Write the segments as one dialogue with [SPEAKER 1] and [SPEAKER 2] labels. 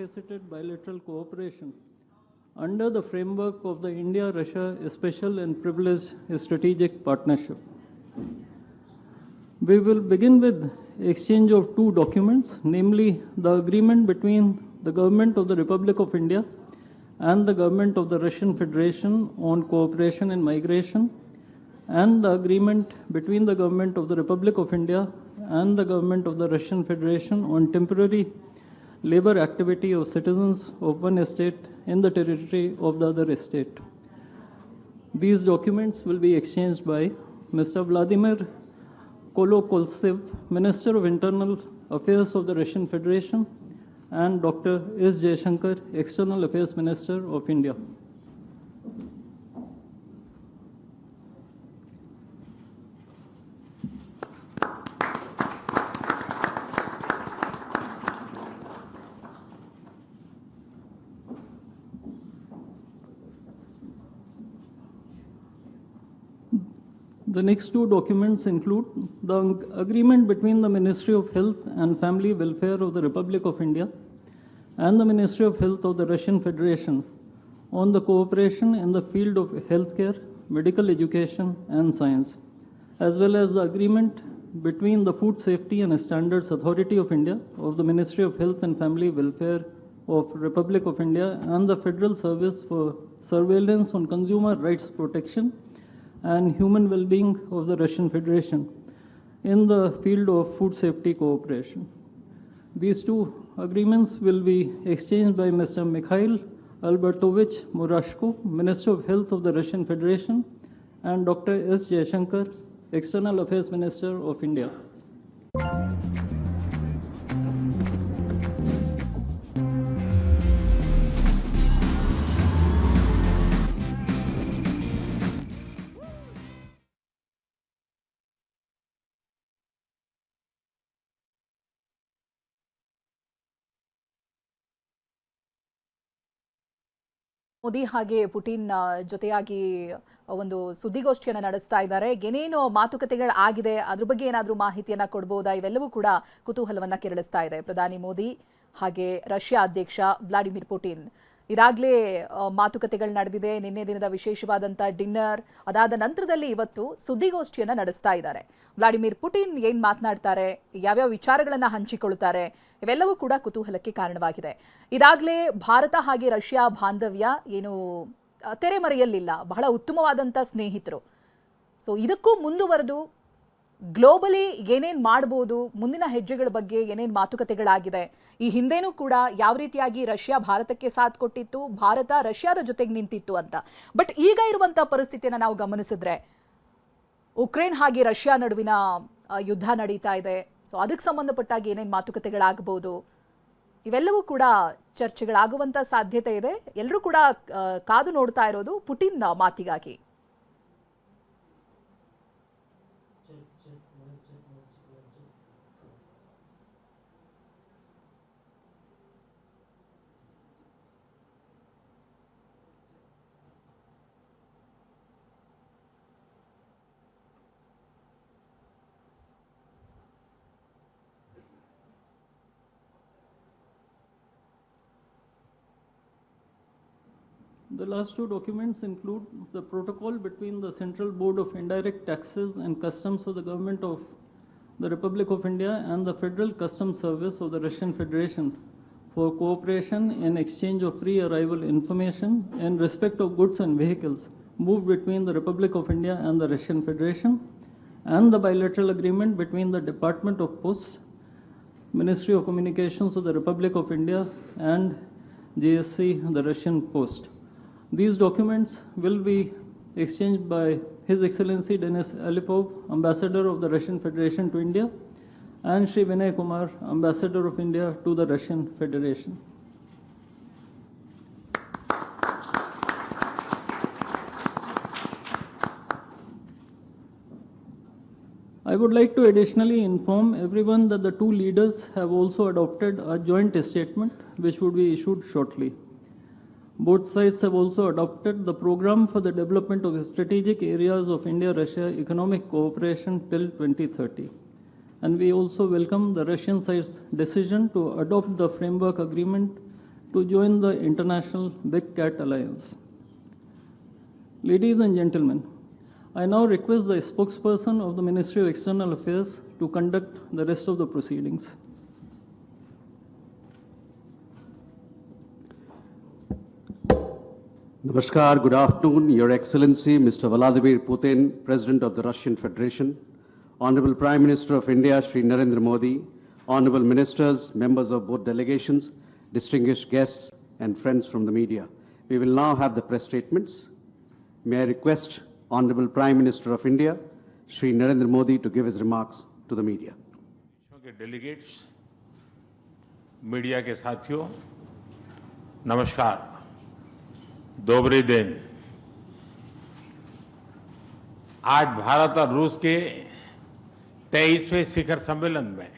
[SPEAKER 1] multifaceted bilateral cooperation under the framework of the India-Russia Special and Privileged Strategic Partnership. We will begin with exchange of two documents, namely the agreement between the Government of the Republic of India and the Government of the Russian Federation on cooperation in migration, and the agreement between the Government of the Republic of India and the Government of the Russian Federation on temporary labor activity of citizens of one state in the territory of the other state. These documents will be exchanged by Mr. Vladimir Kolokoltsev, Minister of Internal Affairs of the Russian Federation, and Dr. S. Jaishankar, External Affairs Minister of India. The next two documents include the agreement between the Ministry of Health and Family Welfare of the Republic of India and the Ministry of Health of the Russian Federation on the cooperation in the field of healthcare, medical education, and science, as well as the agreement between the Food Safety and Standards Authority of India of the Ministry of Health and Family Welfare of Republic of India and the Federal Service for Surveillance on Consumer Rights Protection and Human Well-being of the Russian Federation in the field of food safety cooperation. These two agreements will be exchanged by Mr. Mikhail Albertovich Murashko, Minister of Health of the Russian Federation, and Dr. S. Jaishankar, External Affairs Minister of India.
[SPEAKER 2] Modi ಹಾಗೆ Putin ಜೊತೆಯಾಗಿ ಒಂದು ಸುದ್ದಿಗೋಷ್ಠಿಯನ್ನು ನಡೆಸ್ತಾ ಇದ್ದಾರೆ. ಏನೇನು ಮಾತುಕತೆಗಳು ಆಗಿದೆ ಅದ್ರ ಬಗ್ಗೆ ಏನಾದರೂ ಮಾಹಿತಿಯನ್ನ ಕೊಡಬಹುದಾ? ಇವೆಲ್ಲವೂ ಕೂಡ ಕುತೂಹಲವನ್ನ ಕೆರಳಿಸ್ತಾ ಇದೆ. ಪ್ರಧಾನಿ ಮೋದಿ ಹಾಗೆ ರಷ್ಯಾ ಅಧ್ಯಕ್ಷ ವ್ಲಾಡಿಮಿರ್ ಪುಟಿನ್ ಇದಾಗಲೇ ಮಾತುಕತೆಗಳು ನಡೆದಿದೆ. ನಿನ್ನೆ ದಿನದ ವಿಶೇಷವಾದಂಥ ಡಿನ್ನರ್ ಅದಾದ ನಂತರದಲ್ಲಿ ಇವತ್ತು ಸುದ್ದಿಗೋಷ್ಠಿಯನ್ನು ನಡೆಸ್ತಾ ಇದ್ದಾರೆ. ವ್ಲಾಡಿಮಿರ್ ಪುಟಿನ್ ಏನು ಮಾತನಾಡ್ತಾರೆ, ಯಾವ್ಯಾವ ವಿಚಾರಗಳನ್ನು ಹಂಚಿಕೊಳ್ತಾರೆ, ಇವೆಲ್ಲವೂ ಕೂಡ ಕುತೂಹಲಕ್ಕೆ ಕಾರಣವಾಗಿದೆ. ಇದಾಗಲೇ ಭಾರತ ಹಾಗೆ ರಷ್ಯಾ ಬಾಂಧವ್ಯ ಏನು ತೆರೆಮರೆಯಲ್ಲಿಲ್ಲ, ಬಹಳ ಉತ್ತಮವಾದಂಥ ಸ್ನೇಹಿತರು. ಸೊ ಇದಕ್ಕೂ ಮುಂದುವರೆದು ಗ್ಲೋಬಲಿ ಏನೇನು ಮಾಡ್ಬೋದು, ಮುಂದಿನ ಹೆಜ್ಜೆಗಳ ಬಗ್ಗೆ ಏನೇನು ಮಾತುಕತೆಗಳಾಗಿದೆ, ಈ ಹಿಂದೆನೂ ಕೂಡ ಯಾವ ರೀತಿಯಾಗಿ ರಷ್ಯಾ ಭಾರತಕ್ಕೆ ಸಾಥ್ ಕೊಟ್ಟಿತ್ತು, ಭಾರತ ರಷ್ಯಾದ ಜೊತೆಗೆ ನಿಂತಿತ್ತು ಅಂತ. ಬಟ್ ಈಗ ಇರುವಂಥ ಪರಿಸ್ಥಿತಿಯನ್ನು ನಾವು ಗಮನಿಸಿದ್ರೆ ಉಕ್ರೇನ್ ಹಾಗೆ ರಷ್ಯಾ ನಡುವಿನ ಯುದ್ಧ ನಡೀತಾ ಇದೆ. ಸೊ ಅದಕ್ಕೆ ಸಂಬಂಧಪಟ್ಟಾಗಿ ಏನೇನು ಮಾತುಕತೆಗಳಾಗಬಹುದು, ಇವೆಲ್ಲವೂ ಕೂಡ ಚರ್ಚೆಗಳಾಗುವಂಥ ಸಾಧ್ಯತೆ ಇದೆ. ಎಲ್ಲರೂ ಕೂಡ ಕಾದು ನೋಡ್ತಾ ಇರೋದು Putin ಮಾತಿಗಾಗಿ.
[SPEAKER 1] The last two documents include the protocol between the Central Board of Indirect Taxes and Customs of the Government of the Republic of India and the Federal Customs Service of the Russian Federation for cooperation in exchange of pre-arrival information in respect of goods and vehicles moved between the Republic of India and the Russian Federation, and the bilateral agreement between the Department of Posts, Ministry of Communications of the Republic of India, and GSC, the Russian Post. These documents will be exchanged by His Excellency Denis Alipov, Ambassador of the Russian Federation to India, and Shri Vinay Kumar, Ambassador of India to the Russian Federation. I would like to additionally inform everyone that the two leaders have also adopted a joint statement which would be issued shortly. Both sides have also adopted the program for the development of strategic areas of India-Russia economic cooperation till 2030. And we also welcome the Russian side's decision to adopt the framework agreement to join the International Big Cat Alliance. Ladies and gentlemen, I now request the spokesperson of the Ministry of External Affairs to conduct the rest of the proceedings.
[SPEAKER 3] Namaskar, good afternoon, Your Excellency, Mr. Vladimir Putin, President of the Russian Federation, Honorable Prime Minister of India, Shri Narendra Modi, Honorable Ministers, members of both delegations, distinguished guests, and friends from the media. We will now have the press statements. May I request Honorable Prime Minister of India, Shri Narendra Modi, to give his remarks to the media.
[SPEAKER 4] Delegates, media के साथियों, नमस्कार, दोबरे दिन। आज भारत और रूस के 23वें शिखर सम्मेलन में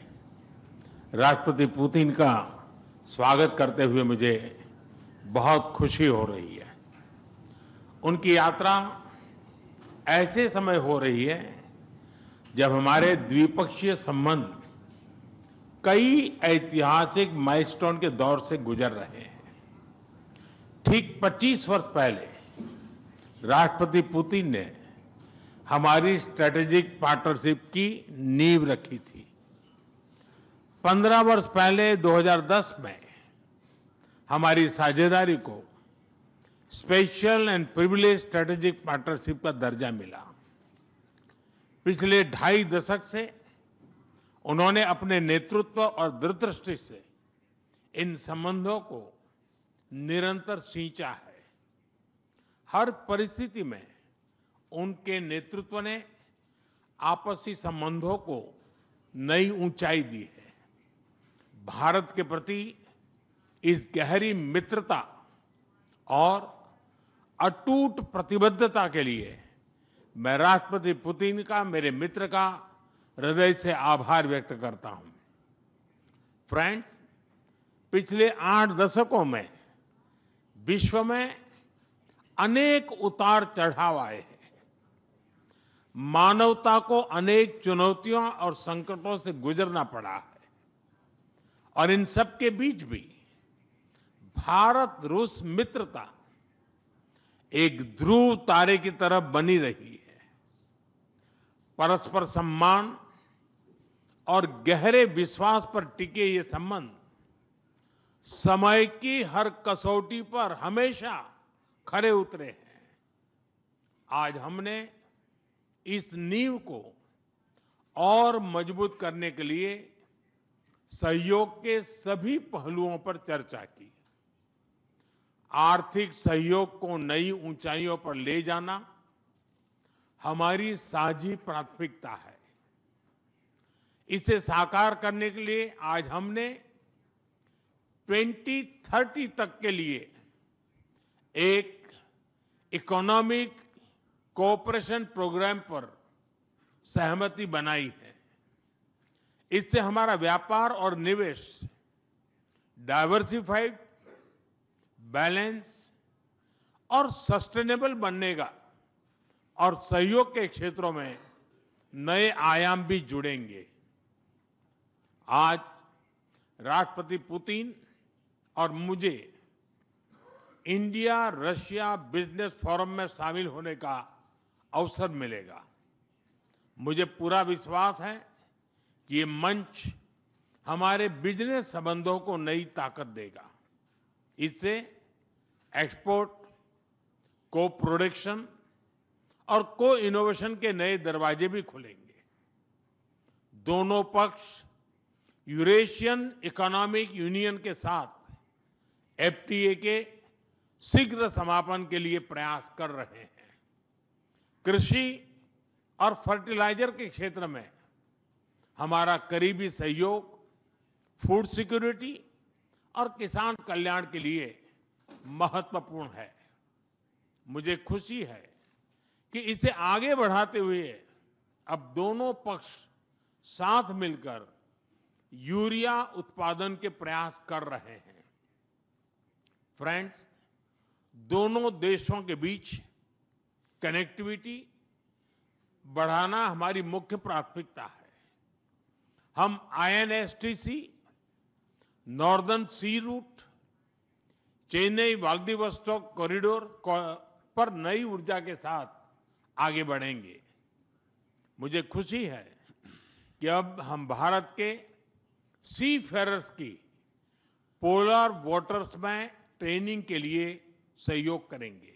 [SPEAKER 4] राष्ट्रपति पुतिन का स्वागत करते हुए मुझे बहुत खुशी हो रही है। उनकी यात्रा ऐसे समय हो रही है जब हमारे द्विपक्षीय संबंध कई ऐतिहासिक माइलस्टोन के दौर से गुजर रहे हैं। ठीक 25 वर्ष पहले राष्ट्रपति पुतिन ने हमारी स्ट्रेटेजिक पार्टनरशिप की नींव रखी थी। 15 वर्ष पहले 2010 में हमारी साझेदारी को special and privilege strategic partnership का दर्जा मिला। पिछले 2.5 दशक से उन्होंने अपने नेतृत्व और दूरदृष्टि से इन संबंधों को निरंतर सींचा है। हर परिस्थिति में उनके नेतृत्व ने आपसी संबंधों को नई ऊंचाई दी है। भारत के प्रति इस गहरी मित्रता और अटूट प्रतिबद्धता के लिए मैं राष्ट्रपति पुतिन का, मेरे मित्र का हृदय से आभार व्यक्त करता हूं। फ्रेंड्स, पिछले 8 दशकों में विश्व में अनेक उतार चढ़ाव आए हैं। मानवता को अनेक चुनौतियों और संकटों से गुजरना पड़ा है और इन सब के बीच भी भारत रूस मित्रता एक ध्रुव तारे की तरह बनी रही है। परस्पर सम्मान और गहरे विश्वास पर टिके ये संबंध समय की हर कसौटी पर हमेशा खरे उतरे हैं। आज हमने इस नींव को और मजबूत करने के लिए सहयोग के सभी पहलुओं पर चर्चा की। आर्थिक सहयोग को नई ऊंचाइयों पर ले जाना हमारी साझी प्राथमिकता है। इसे साकार करने के लिए आज हमने 2030 तक के लिए एक इकोनॉमिक कोऑपरेशन प्रोग्राम पर सहमति बनाई है। इससे हमारा व्यापार और निवेश डाइवर्सिफाइड, बैलेंस और सस्टेनेबल बनेगा और सहयोग के क्षेत्रों में नए आयाम भी जुड़ेंगे। आज राष्ट्रपति पुतिन और मुझे इंडिया रशिया बिजनेस फोरम में शामिल होने का अवसर मिलेगा। मुझे पूरा विश्वास है कि ये मंच हमारे बिजनेस संबंधों को नई ताकत देगा। इससे एक्सपोर्ट, को प्रोडक्शन और को इनोवेशन के नए दरवाजे भी खुलेंगे। दोनों पक्ष यूरेशियन इकोनॉमिक यूनियन के साथ एफटीए के शीघ्र समापन के लिए प्रयास कर रहे हैं। कृषि और फर्टिलाइजर के क्षेत्र में हमारा करीबी सहयोग फूड सिक्योरिटी और किसान कल्याण के लिए महत्वपूर्ण है। मुझे खुशी है कि इसे आगे बढ़ाते हुए अब दोनों पक्ष साथ मिलकर यूरिया उत्पादन के प्रयास कर रहे हैं। फ्रेंड्स, दोनों देशों के बीच कनेक्टिविटी बढ़ाना हमारी मुख्य प्राथमिकता है। हम आईएनएसटीसी, नॉर्दर्न सी रूट, चेन्नई व्लादिवोस्टोक कॉरिडोर पर नई ऊर्जा के साथ आगे बढ़ेंगे। मुझे खुशी है कि अब हम भारत के सी फेरर्स की पोलर वाटर्स में ट्रेनिंग के लिए सहयोग करेंगे।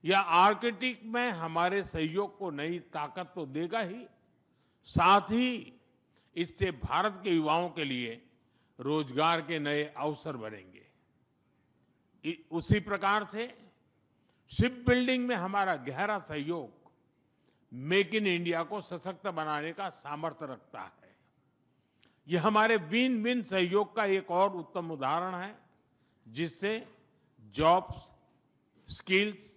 [SPEAKER 4] यह आर्कटिक में हमारे सहयोग को नई ताकत तो देगा ही, साथ ही इससे भारत के युवाओं के लिए रोजगार के नए अवसर बनेंगे। उसी प्रकार से शिप बिल्डिंग में हमारा गहरा सहयोग मेक इन इंडिया को सशक्त बनाने का सामर्थ्य रखता है। यह हमारे विन विन सहयोग का एक और उत्तम उदाहरण है, जिससे जॉब्स, स्किल्स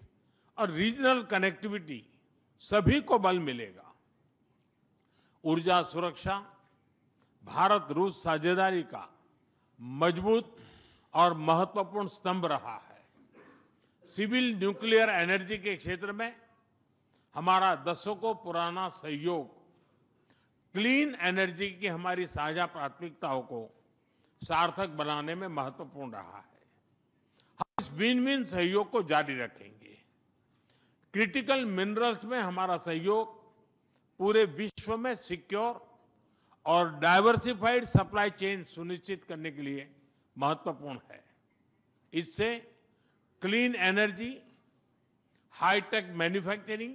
[SPEAKER 4] और रीजनल कनेक्टिविटी सभी को बल मिलेगा। ऊर्जा सुरक्षा भारत रूस साझेदारी का मजबूत और महत्वपूर्ण स्तंभ रहा है। सिविल न्यूक्लियर एनर्जी के क्षेत्र में हमारा दशकों पुराना सहयोग क्लीन एनर्जी की हमारी साझा प्राथमिकताओं को सार्थक बनाने में महत्वपूर्ण रहा है। हम इस विन विन सहयोग को जारी रखेंगे। क्रिटिकल मिनरल्स में हमारा सहयोग पूरे विश्व में सिक्योर और डाइवर्सिफाइड सप्लाई चेन सुनिश्चित करने के लिए महत्वपूर्ण है। इससे क्लीन एनर्जी, हाईटेक मैन्युफैक्चरिंग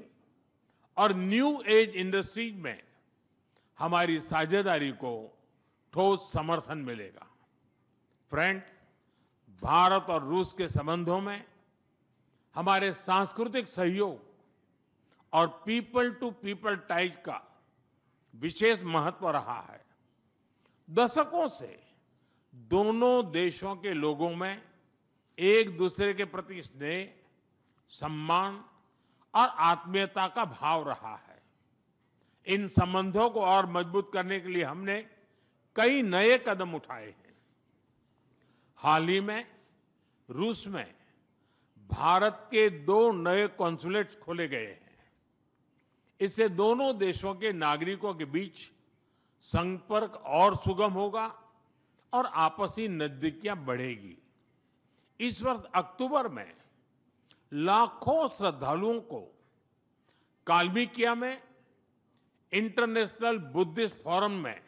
[SPEAKER 4] और न्यू एज इंडस्ट्रीज में हमारी साझेदारी को ठोस समर्थन मिलेगा। फ्रेंड्स, भारत और रूस के संबंधों में हमारे सांस्कृतिक सहयोग और पीपल टू पीपल टाइज का विशेष महत्व रहा है। दशकों से दोनों देशों के लोगों में एक दूसरे के प्रति स्नेह, सम्मान और आत्मीयता का भाव रहा है। इन संबंधों को और मजबूत करने के लिए हमने कई नए कदम उठाए हैं। हाल ही में रूस में भारत के 2 नए कॉन्सुलेट्स खोले गए हैं। इससे दोनों देशों के नागरिकों के बीच संपर्क और सुगम होगा और आपसी नजदीकियां बढ़ेगी। इस वर्ष अक्टूबर में लाखों श्रद्धालुओं को काल्मिकिया में इंटरनेशनल बुद्धिस्ट फोरम में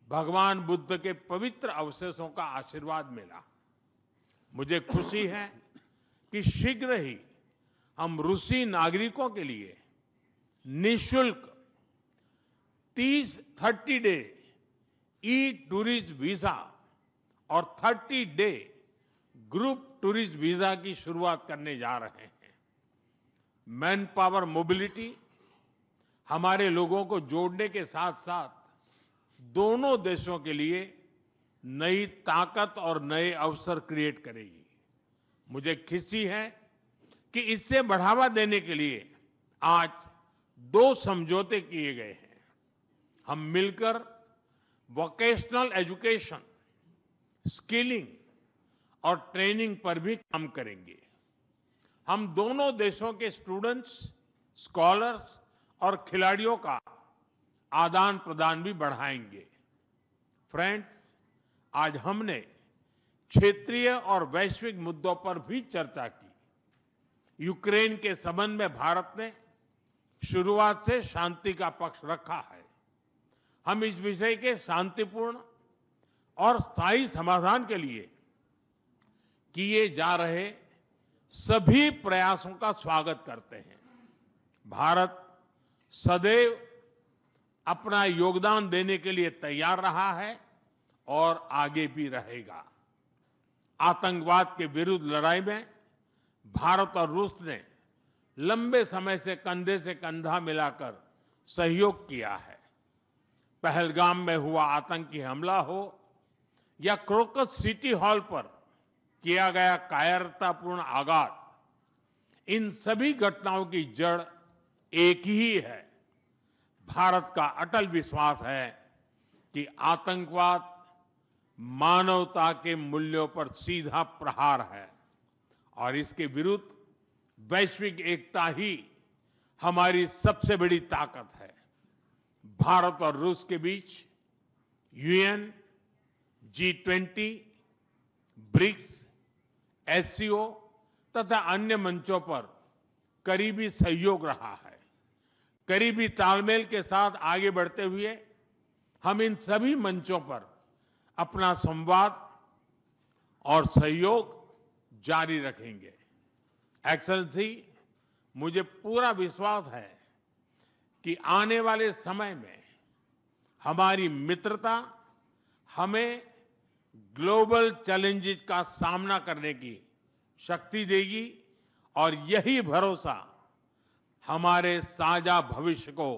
[SPEAKER 4] भगवान बुद्ध के पवित्र अवशेषों का आशीर्वाद मिला। मुझे खुशी है कि शीघ्र ही हम रूसी नागरिकों के लिए निःशुल्क 30 डे ई टूरिस्ट वीजा और 30 डे ग्रुप टूरिस्ट वीजा की शुरुआत करने जा रहे हैं। मैन पावर मोबिलिटी हमारे लोगों को जोड़ने के साथ साथ दोनों देशों के लिए नई ताकत और नए अवसर क्रिएट करेगी। मुझे खुशी है कि इससे बढ़ावा देने के लिए आज 2 समझौते किए गए हैं। हम मिलकर वोकेशनल एजुकेशन, स्किलिंग और ट्रेनिंग पर भी काम करेंगे। हम दोनों देशों के स्टूडेंट्स, स्कॉलर्स और खिलाड़ियों का आदान प्रदान भी बढ़ाएंगे। फ्रेंड्स, आज हमने क्षेत्रीय और वैश्विक मुद्दों पर भी चर्चा की। यूक्रेन के संबंध में भारत ने शुरुआत से शांति का पक्ष रखा है। हम इस विषय के शांतिपूर्ण और स्थायी समाधान के लिए किए जा रहे सभी प्रयासों का स्वागत करते हैं। भारत सदैव अपना योगदान देने के लिए तैयार रहा है और आगे भी रहेगा। आतंकवाद के विरुद्ध लड़ाई में भारत और रूस ने लंबे समय से कंधा मिलाकर सहयोग किया है। पहलगाम में हुआ आतंकी हमला हो या क्रोकस सिटी हॉल पर किया गया कायरतापूर्ण आघात, इन सभी घटनाओं की जड़ एक ही है। भारत का अटल विश्वास है कि आतंकवाद मानवता के मूल्यों पर सीधा प्रहार है और इसके विरुद्ध वैश्विक एकता ही हमारी सबसे बड़ी ताकत है। भारत और रूस के बीच यूएन, G20, ब्रिक्स, एससीओ तथा अन्य मंचों पर करीबी सहयोग रहा है। करीबी तालमेल के साथ आगे बढ़ते हुए हम इन सभी मंचों पर अपना संवाद और सहयोग जारी रखेंगे। एक्सेलेंसी, मुझे पूरा विश्वास है कि आने वाले समय में हमारी मित्रता हमें ग्लोबल चैलेंजेस का सामना करने की शक्ति देगी और यही भरोसा हमारे साझा भविष्य को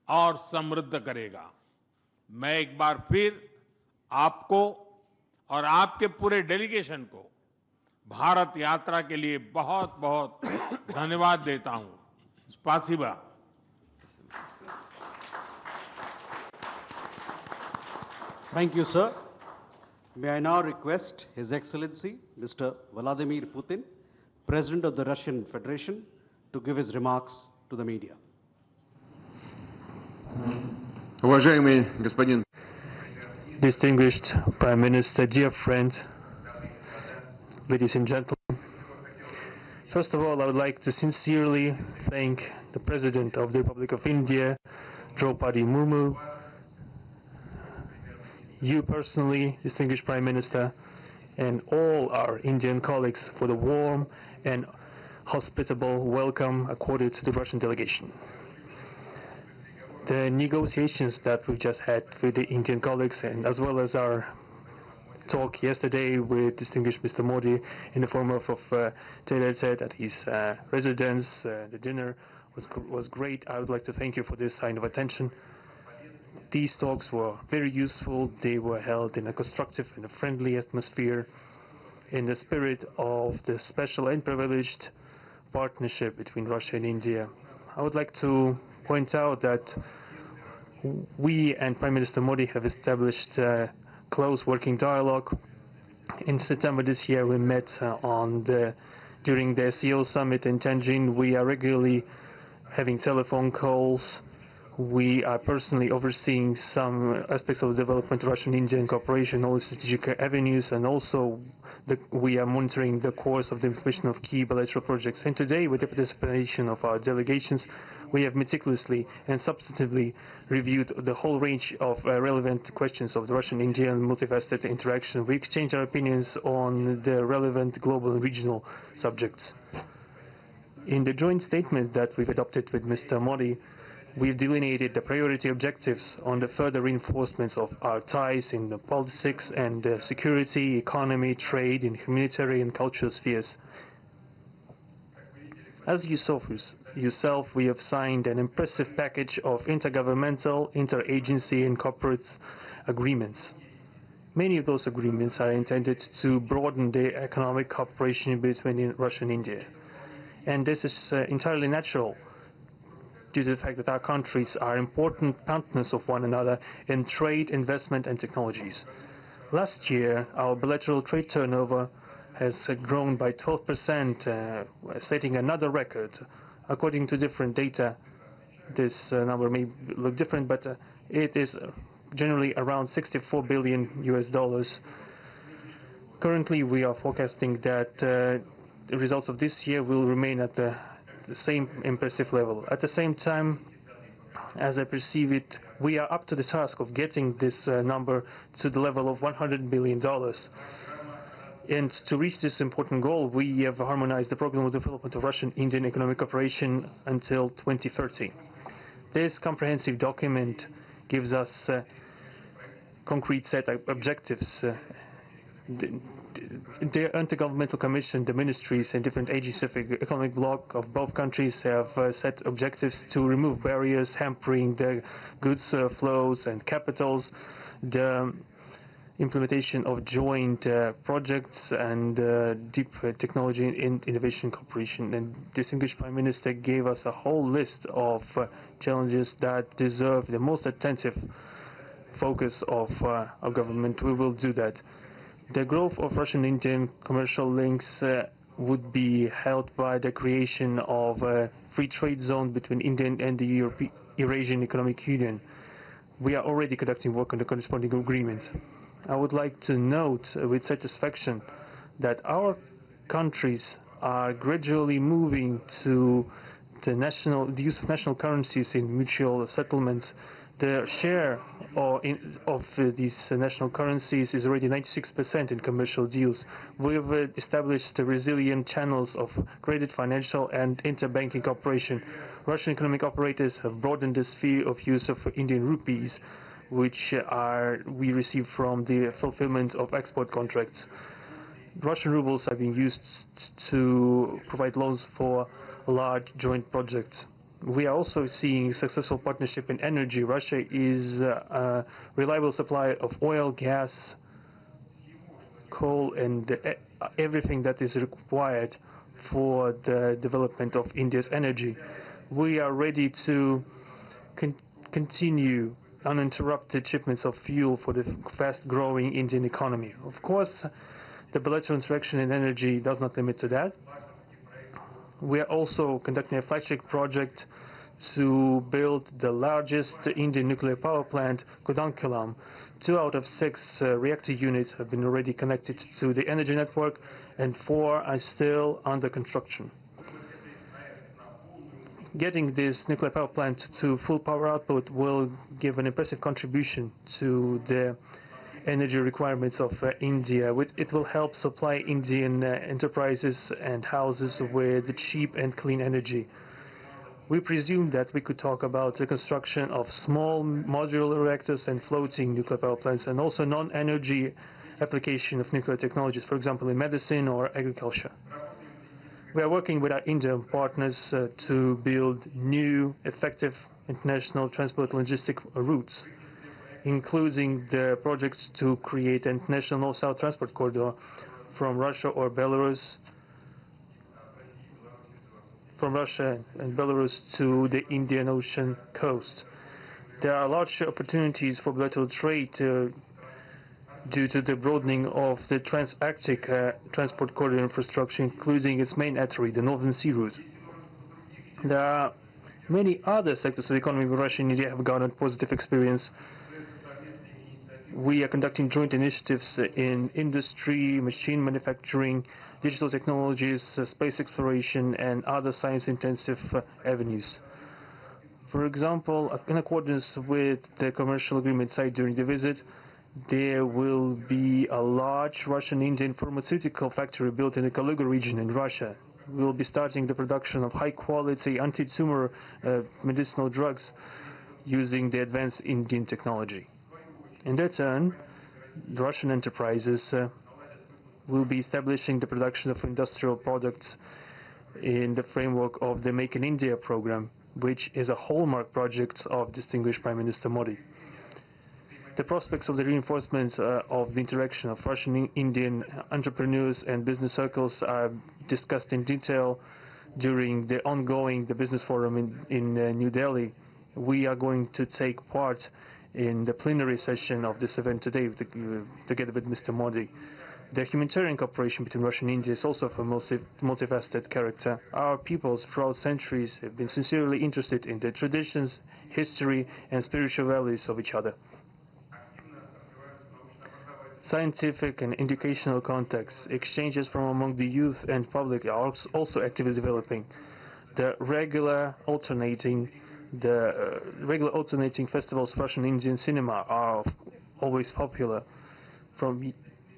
[SPEAKER 4] और समृद्ध करेगा। मैं एक बार फिर आपको और आपके पूरे डेलीगेशन को भारत यात्रा के लिए बहुत बहुत धन्यवाद देता हूं। स्पासिबा।
[SPEAKER 3] Thank you, sir. May I now request His Excellency, Mr. Vladimir Putin, President of the Russian Federation, to give his remarks to the media.
[SPEAKER 5] Уважаемый господин
[SPEAKER 6] Distinguished Prime Minister, dear friend, ladies and gentlemen, first of all, I would like to sincerely thank the President of the Republic of India, Draupadi Murmu, you personally, distinguished Prime Minister, and all our Indian colleagues for the warm and hospitable welcome accorded to the Russian delegation. The negotiations that we just had with the Indian colleagues, and as well as our talk yesterday with distinguished Mr. Modi in the form of tete-a-tete at his residence, the dinner was great. I would like to thank you for this sign of attention. These talks were very useful. They were held in a constructive and a friendly atmosphere in the spirit of the special and privileged partnership between Russia and India. I would like to point out that we and Prime Minister Modi have established a close working dialogue. In September this year, we met during the SEO summit in Tianjin. We are regularly having telephone calls. We are personally overseeing some aspects of the development of Russian-Indian cooperation, all the strategic avenues, and also we are monitoring the course of the implementation of key bilateral projects. And today, with the participation of our delegations, we have meticulously and substantively reviewed the whole range of relevant questions of the Russian-Indian multifaceted interaction. We exchanged our opinions on the relevant global and regional subjects. In the joint statement that we've adopted with Mr. Modi, we've delineated the priority objectives on the further reinforcements of our ties in the politics and security, economy, trade, and humanitarian and cultural spheres. As you saw for yourself, we have signed an impressive package of intergovernmental, interagency, and corporate agreements. Many of those agreements are intended to broaden the economic cooperation between Russia and India. And this is entirely natural, due to the fact that our countries are important partners of one another in trade, investment, and technologies. Last year, our bilateral trade turnover has grown by 12%, setting another record. According to different data, this number may look different, but it is generally around $64 billion US. Currently, we are forecasting that the results of this year will remain at the same impressive level. At the same time, as I perceive it, we are up to the task of getting this number to the level of $100 billion. And to reach this important goal, we have harmonized the program of development of Russian-Indian economic cooperation until 2030. This comprehensive document gives us a concrete set of objectives. The Intergovernmental Commission, the ministries and different agencies of the economic bloc of both countries have set objectives to remove barriers hampering the goods flows and capitals, the implementation of joint projects and deep technology and innovation cooperation. And distinguished Prime Minister gave us a whole list of challenges that deserve the most attentive focus of our government. We will do that. The growth of Russian-Indian commercial links would be helped by the creation of a free trade zone between India and the Eurasian Economic Union. We are already conducting work on the corresponding agreement. I would like to note with satisfaction that our countries are gradually moving to the use of national currencies in mutual settlements, the share of these national currencies is already 96% in commercial deals. We've established resilient channels of credit, financial and interbanking cooperation. Russian economic operators have broadened the sphere of use of Indian rupees, which we receive from the fulfillment of export contracts. Russian rubles are being used to provide loans for large joint projects. We are also seeing successful partnership in energy. Russia is a reliable supplier of oil, gas, coal and everything that is required for the development of India's energy. We are ready to continue uninterrupted shipments of fuel for the fast-growing Indian economy. Of course, the bilateral interaction in energy does not limit to that. We are also conducting a flagship project to build the largest Indian nuclear power plant, Kudankulam. 2 out of 6 reactor units have been already connected to the energy network and 4 are still under construction. Getting this nuclear power plant to full power output will give an impressive contribution to the energy requirements of India. It will help supply Indian enterprises and houses with cheap and clean energy. We presume that we could talk about the construction of small modular reactors and floating nuclear power plants, and also non-energy application of nuclear technologies, for example in medicine or agriculture. We are working with our Indian partners to build new, effective international transport logistic routes, including the projects to create an international north-south transport corridor from Russia and Belarus to the Indian Ocean coast. There are large opportunities for bilateral trade due to the broadening of the trans-Arctic transport corridor infrastructure, including its main artery, the Northern Sea Route. There are many other sectors of the economy where Russia and India have garnered positive experience. We are conducting joint initiatives in industry, machine manufacturing, digital technologies, space exploration, and other science-intensive avenues. For example, in accordance with the commercial agreement signed during the visit, there will be a large Russian-Indian pharmaceutical factory built in the Kaluga region in Russia. We will be starting the production of high-quality anti-tumor medicinal drugs using the advanced Indian technology. In their turn, the Russian enterprises will be establishing the production of industrial products in the framework of the Make in India program, which is a hallmark project of distinguished Prime Minister Modi. The prospects of the reinforcement of the interaction of Russian Indian entrepreneurs and business circles are discussed in detail during the ongoing Business Forum in New Delhi. We are going to take part in the plenary session of this event today together with Mr. Modi. The humanitarian cooperation between Russia and India is also of a multifaceted character. Our peoples throughout centuries have been sincerely interested in the traditions, history and spiritual values of each other. Scientific and educational contacts, exchanges from among the youth and public are also actively developing. The regular alternating festivals of Russian Indian cinema are always popular. From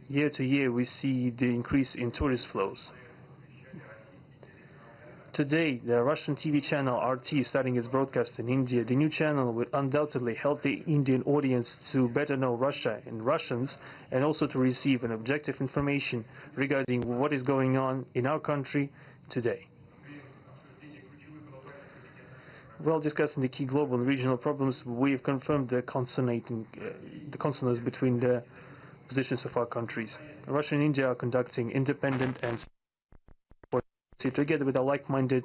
[SPEAKER 6] year to year we see the increase in tourist flows. Today, the Russian TV channel RT starting its broadcast in India. The new channel will undoubtedly help the Indian audience to better know Russia and Russians, and also to receive an objective information regarding what is going on in our country today. While discussing the key global and regional problems, we have confirmed the consonance between the positions of our countries. Russia and India are conducting independent and together with a like-minded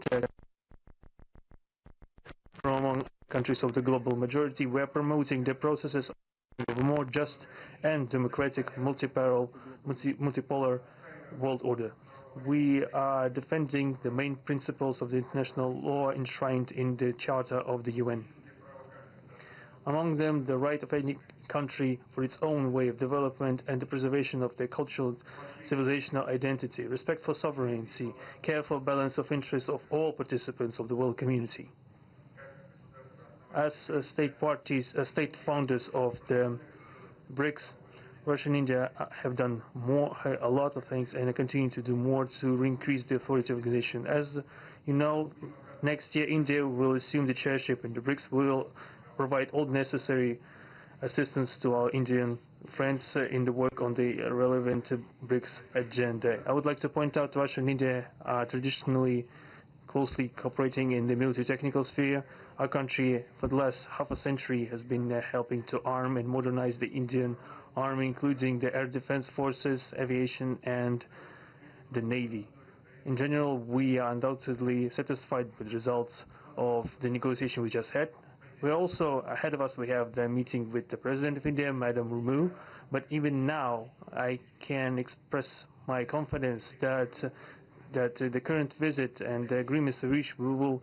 [SPEAKER 6] from among countries of the global majority. We are promoting the processes of a more just and democratic multipolar world order. We are defending the main principles of the international law enshrined in the Charter of the UN. Among them, the right of any country for its own way of development and the preservation of their cultural civilizational identity, respect for sovereignty, careful balance of interests of all participants of the world community. As state founders of the BRICS, Russia and India have done a lot of things and continue to do more to increase the authority of the organization. As you know, next year India will assume the chairship and the BRICS will provide all necessary assistance to our Indian friends in the work on the relevant BRICS agenda. I would like to point out Russia and India are traditionally closely cooperating in the military technical sphere. Our country, for the last half a century, has been helping to arm and modernize the Indian Army, including the air defense forces, aviation, and the Navy. In general, we are undoubtedly satisfied with the results of the negotiation we just had. We also, ahead of us, we have the meeting with the President of India, Madam Murmu. But even now, I can express my confidence that the current visit and the agreements reached will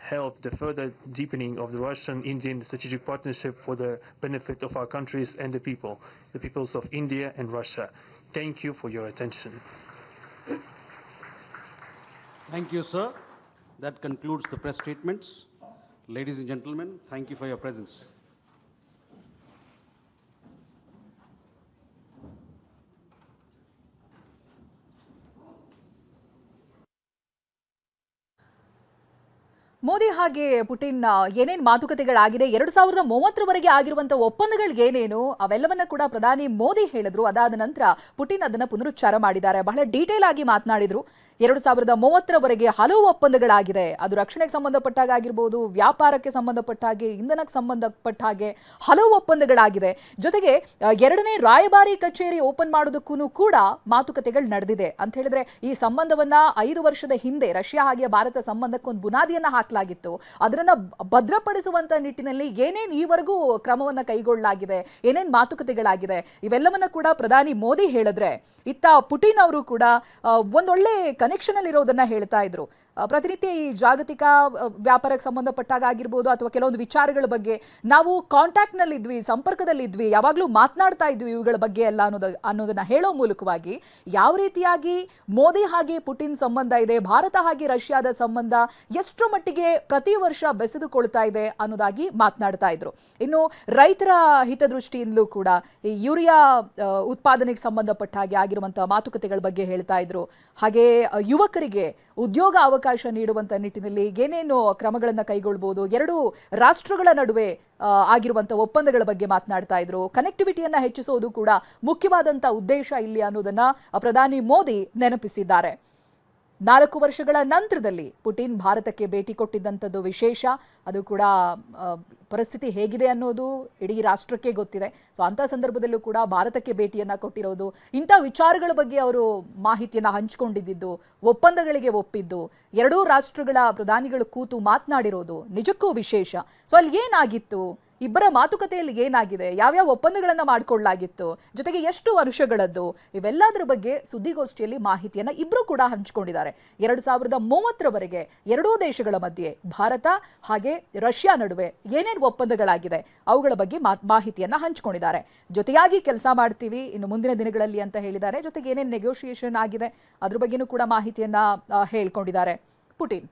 [SPEAKER 6] help the further deepening of the Russian-Indian strategic partnership for the benefit of our countries and the peoples of India and Russia. Thank you for your attention.
[SPEAKER 3] Thank you, sir. That concludes the press statements. Ladies and gentlemen, thank you for your presence.
[SPEAKER 2] Modi ಹಾಗೆ Putin ಏನೇನು ಮಾತುಕತೆಗಳಾಗಿದೆ 2030ರವರೆಗೆ ಆಗಿರುವಂತಹ ಒಪ್ಪಂದಗಳು ಏನೇನು ಅವೆಲ್ಲವನ್ನ ಕೂಡ ಪ್ರಧಾನಿ ಮೋದಿ ಹೇಳಿದ್ರು. ಅದಾದ ನಂತರ ಪುಟಿನ್ ಅದನ್ನ ಪುನರುಚ್ಚಾರ ಮಾಡಿದ್ದಾರೆ. ಬಹಳ ಡೀಟೇಲ್ ಆಗಿ ಮಾತನಾಡಿದ್ರು. 2030ರವರೆಗೆ ಹಲವು ಒಪ್ಪಂದಗಳಾಗಿದೆ. ಅದು ರಕ್ಷಣೆಗೆ ಸಂಬಂಧಪಟ್ಟಾಗ ಆಗಿರಬಹುದು, ವ್ಯಾಪಾರಕ್ಕೆ ಸಂಬಂಧಪಟ್ಟ ಹಾಗೆ, ಇಂಧನಕ್ಕೆ ಸಂಬಂಧಪಟ್ಟ ಹಾಗೆ ಹಲವು ಒಪ್ಪಂದಗಳಾಗಿದೆ. ಜೊತೆಗೆ ಎರಡನೇ ರಾಯಭಾರಿ ಕಚೇರಿ ಓಪನ್ ಮಾಡೋದಕ್ಕೂ ಕೂಡ ಮಾತುಕತೆಗಳು ನಡೆದಿದೆ ಅಂತ ಹೇಳಿದ್ರೆ ಈ ಸಂಬಂಧವನ್ನ 5 ವರ್ಷದ ಹಿಂದೆ ರಷ್ಯಾ ಹಾಗೆ ಭಾರತ ಸಂಬಂಧಕ್ಕೊಂದು ಬುನಾದಿಯನ್ನ ಹಾಕಲಾಗಿತ್ತು. ಅದನ್ನ ಭದ್ರಪಡಿಸುವಂತ ನಿಟ್ಟಿನಲ್ಲಿ ಏನೇನು ಈವರೆಗೂ ಕ್ರಮವನ್ನ ಕೈಗೊಳ್ಳಲಾಗಿದೆ, ಏನೇನು ಮಾತುಕತೆಗಳಾಗಿದೆ ಇವೆಲ್ಲವನ್ನ ಕೂಡ ಪ್ರಧಾನಿ ಮೋದಿ ಹೇಳಿದ್ರೆ ಇತ್ತ ಪುಟಿನ್ ಅವರು ಕೂಡ ಒಂದೊಳ್ಳೆ ಕನೆಕ್ಷನ್ ಅಲ್ಲಿ ಇರೋದನ್ನ ಹೇಳ್ತಾ ಇದ್ರು. ಪ್ರತಿನಿತ್ಯ ಈ ಜಾಗತಿಕ ವ್ಯಾಪಾರಕ್ಕೆ ಸಂಬಂಧಪಟ್ಟಾಗ ಆಗಿರ್ಬೋದು ಅಥವಾ ಕೆಲವೊಂದು ವಿಚಾರಗಳ ಬಗ್ಗೆ ನಾವು ಕಾಂಟ್ಯಾಕ್ಟ್ ನಲ್ಲಿ ಇದ್ವಿ, ಸಂಪರ್ಕದಲ್ಲಿ ಇದ್ವಿ, ಯಾವಾಗಲೂ ಮಾತನಾಡ್ತಾ ಇದ್ವಿ ಇವುಗಳ ಬಗ್ಗೆ ಎಲ್ಲ ಅನ್ನೋದನ್ನ ಹೇಳೋ ಮೂಲಕವಾಗಿ ಯಾವ ರೀತಿಯಾಗಿ ಮೋದಿ ಹಾಗೆ ಪುಟಿನ್ ಸಂಬಂಧ ಇದೆ, ಭಾರತ ಹಾಗೆ ರಷ್ಯಾದ ಸಂಬಂಧ ಎಷ್ಟರ ಮಟ್ಟಿಗೆ ಪ್ರತಿ ವರ್ಷ ಬೆಸೆದುಕೊಳ್ತಾ ಇದೆ ಅನ್ನೋದಾಗಿ ಮಾತನಾಡ್ತಾ ಇದ್ರು. ಇನ್ನು ರೈತರ ಹಿತದೃಷ್ಟಿಯಿಂದಲೂ ಕೂಡ ಈ ಯೂರಿಯಾ ಉತ್ಪಾದನೆಗೆ ಸಂಬಂಧಪಟ್ಟ ಹಾಗೆ ಆಗಿರುವಂತಹ ಮಾತುಕತೆಗಳ ಬಗ್ಗೆ ಹೇಳ್ತಾ ಇದ್ರು. ಹಾಗೆ ಯುವಕರಿಗೆ ಉದ್ಯೋಗ ಅವಕಾಶ ನೀಡುವಂತ ನಿಟ್ಟಿನಲ್ಲಿ ಏನೇನು ಕ್ರಮಗಳನ್ನು ಕೈಗೊಳ್ಳಬಹುದು, ಎರಡು ರಾಷ್ಟ್ರಗಳ ನಡುವೆ ಆಗಿರುವಂತಹ ಒಪ್ಪಂದಗಳ ಬಗ್ಗೆ ಮಾತನಾಡ್ತಾ ಇದ್ರು. ಕನೆಕ್ಟಿವಿಟಿಯನ್ನ ಹೆಚ್ಚಿಸೋದು ಕೂಡ ಮುಖ್ಯವಾದಂತ ಉದ್ದೇಶ ಇಲ್ಲಿ ಅನ್ನೋದನ್ನ ಪ್ರಧಾನಿ ಮೋದಿ ನೆನಪಿಸಿದ್ದಾರೆ. 4 ವರ್ಷಗಳ ನಂತರದಲ್ಲಿ ಪುಟಿನ್ ಭಾರತಕ್ಕೆ ಭೇಟಿ ಕೊಟ್ಟಿದ್ದಂಥದ್ದು ವಿಶೇಷ. ಅದು ಕೂಡ ಪರಿಸ್ಥಿತಿ ಹೇಗಿದೆ ಅನ್ನೋದು ಇಡೀ ರಾಷ್ಟ್ರಕ್ಕೆ ಗೊತ್ತಿದೆ. ಸೊ ಅಂಥ ಸಂದರ್ಭದಲ್ಲೂ ಕೂಡ ಭಾರತಕ್ಕೆ ಭೇಟಿಯನ್ನು ಕೊಟ್ಟಿರೋದು, ಇಂಥ ವಿಚಾರಗಳ ಬಗ್ಗೆ ಅವರು ಮಾಹಿತಿಯನ್ನು ಹಂಚಿಕೊಂಡಿದ್ದು, ಒಪ್ಪಂದಗಳಿಗೆ ಒಪ್ಪಿದ್ದು, ಎರಡೂ ರಾಷ್ಟ್ರಗಳ ಪ್ರಧಾನಿಗಳು ಕೂತು ಮಾತನಾಡಿರೋದು ನಿಜಕ್ಕೂ ವಿಶೇಷ. ಸೊ ಅಲ್ಲಿ ಏನಾಗಿತ್ತು, ಇಬ್ಬರ ಮಾತುಕತೆಯಲ್ಲಿ ಏನಾಗಿದೆ, ಯಾವ್ಯಾವ ಒಪ್ಪಂದಗಳನ್ನು ಮಾಡಿಕೊಳ್ಳಲಾಗಿತ್ತು, ಜೊತೆಗೆ ಎಷ್ಟು ವರ್ಷಗಳದ್ದು, ಇವೆಲ್ಲದರ ಬಗ್ಗೆ ಸುದ್ದಿಗೋಷ್ಠಿಯಲ್ಲಿ ಮಾಹಿತಿಯನ್ನು ಇಬ್ಬರು ಕೂಡ ಹಂಚಿಕೊಂಡಿದ್ದಾರೆ. 2030ರವರೆಗೆ ಎರಡೂ ದೇಶಗಳ ಮಧ್ಯೆ ಭಾರತ ಹಾಗೆ ರಷ್ಯಾ ನಡುವೆ ಏನೇನು ಒಪ್ಪಂದಗಳಾಗಿದೆ ಅವುಗಳ ಬಗ್ಗೆ ಮಾಹಿತಿಯನ್ನು ಹಂಚಿಕೊಂಡಿದ್ದಾರೆ. ಜೊತೆಯಾಗಿ ಕೆಲಸ ಮಾಡ್ತೀವಿ ಇನ್ನು ಮುಂದಿನ ದಿನಗಳಲ್ಲಿ ಅಂತ ಹೇಳಿದ್ದಾರೆ. ಜೊತೆಗೆ ಏನೇನು ನೆಗೋಷಿಯೇಷನ್ ಆಗಿದೆ ಅದ್ರ ಬಗ್ಗೆನೂ ಕೂಡ ಮಾಹಿತಿಯನ್ನ ಹೇಳ್ಕೊಂಡಿದ್ದಾರೆ ಪುಟಿನ್.